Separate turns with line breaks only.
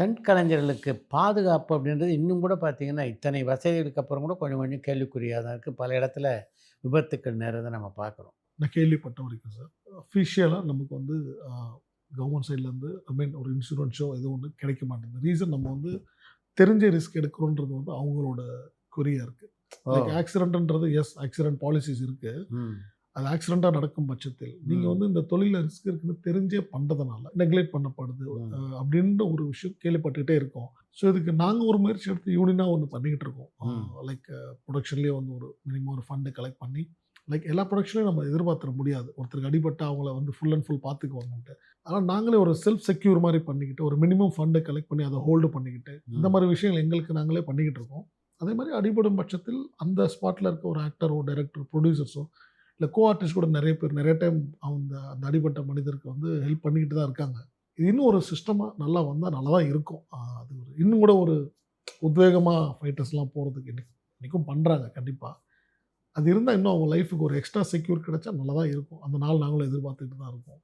Stunt கலைஞர்களுக்கு பாதுகாப்பு அப்படின்றது இன்னும் கூட பார்த்தீங்கன்னா, இத்தனை வசதிகளுக்கு அப்புறம் கூட கொஞ்சம் கொஞ்சம் கேள்விக்குறியா தான் இருக்கு. பல இடத்துல விபத்துக்கள் நேர்றத நம்ம பார்க்குறோம்.
நான் கேள்விப்பட்ட வரைக்கும் சார். அஃபிஷியலா நமக்கு வந்து அ கவர்மெண்ட் சைட்லேருந்து ஒரு இன்சூரன்ஸோ ஏதோ ஒண்ணு கிடைக்க மாட்டேங்குது. ரீசன் நம்ம வந்து தெரிஞ்ச ரிஸ்க் எடுக்கிறோன்றது வந்து அவங்களோட குறியா இருக்கு.
ஓ!
லைக் ஆக்சிடென்ட்ன்றது ஆக்சிடென்ட் பாலிசிஸ் இருக்கு.
ம்.
அது ஆக்சிடென்ட்டா நடக்கும் பட்சத்தில், நீங்க
ம்.
வந்து இந்த தொழில்ல ரிஸ்க் இருக்குன்னு தெரிஞ்சே பண்றதுனால, நெக்லெக்ட் பண்ணப்படுது.
ம்.
அப்படின்ற ஒரு விஷயம் கேள்விப்பட்டுட்டே இருக்கோம். ஸோ இதுக்கு நாங்க ஒரு முயற்சி எடுத்து யூனியனா ஒண்ணு பண்ணிக்கிட்டு இருக்கோம்.
ம்.
லைக் புரொடக்ஷன்லேயே வந்து ஒரு மினிமம் ஒரு ஃபண்ட் கலெக்ட் பண்ணி, லைக் எல்லா புரொடக்ஷனையும் நம்ம எதிர்பார்த்துற முடியாது. ஒருத்தருக்கு அடிபட்டா அவங்கள வந்து ஃபுல் அண்ட் ஃபுல் பார்த்துக்குவாங்கன்ட்டு. ஆனா நாங்களே ஒரு செல்ஃப் செக்யூர் மாரி பண்ணிக்கிட்டு, ஒரு மினிமம் ஃபண்ட் கலெக்ட் பண்ணி அத ஹோல்டு பண்ணிக்கிட்டு, இந்த
ம்.
மாரி விஷயங்கள் எங்களுக்கு நாங்களே பண்ணிக்கிட்டு இருக்கோம். அதே மாரி அடிபடும் பட்சத்தில் அந்த ஸ்பாட்ல இருக்க ஒரு ஆக்டரோ, டைரக்டர், புரொடியூசர்ஸோ இல்ல ஆர்டிஸ்ட் கூட நெறைய பேர் நெறைய டைம் அந்த அந்த அடிபட்ட மனிதருக்கு வந்து ஹெல்ப் பண்ணிக்கிட்டு தான் இருக்காங்க. இது இன்னும் ஒரு சிஸ்டமா நல்லா வந்தா நல்லா தான் இருக்கும். அது ஒரு இன்னும் கூட ஒரு உத்வேகமா ஃபைட்டர்ஸ்லாம் போறதுக்கு இன்னைக்கும் பண்றாங்க கண்டிப்பா. அது இருந்தா இன்னும் அவங்க லைஃப்‌க்கு ஒரு எக்ஸ்ட்ரா செக்யூர் கிடைச்சா நல்லா தான் இருக்கும். அந்த நாள் நாங்களும் எதிர்பார்த்துட்டு தான் இருக்கோம்.